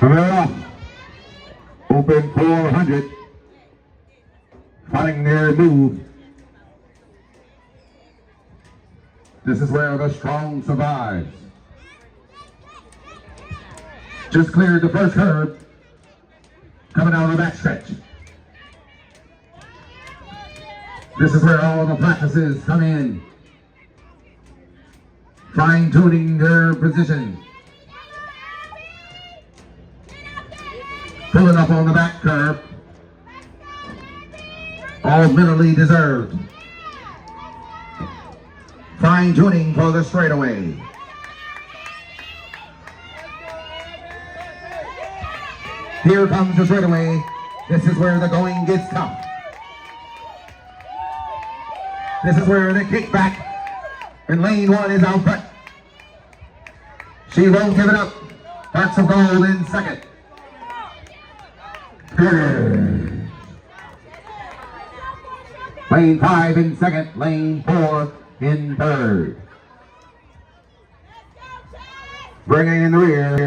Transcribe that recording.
Rivera, open 400, finding their move. This is where the strong survives. Just cleared the first curve, coming out of the backstretch. This is where all the practices come in, fine-tuning their position. Pulling up on the back curve, all mentally deserved. Fine-tuning for the straightaway. Here comes the straightaway. This is where the going gets tough. This is where the kickback and lane one is out front. She won't give it up. Hearts of Gold in second. Lane 5 in second, lane 4 in third. Bringing in the rear.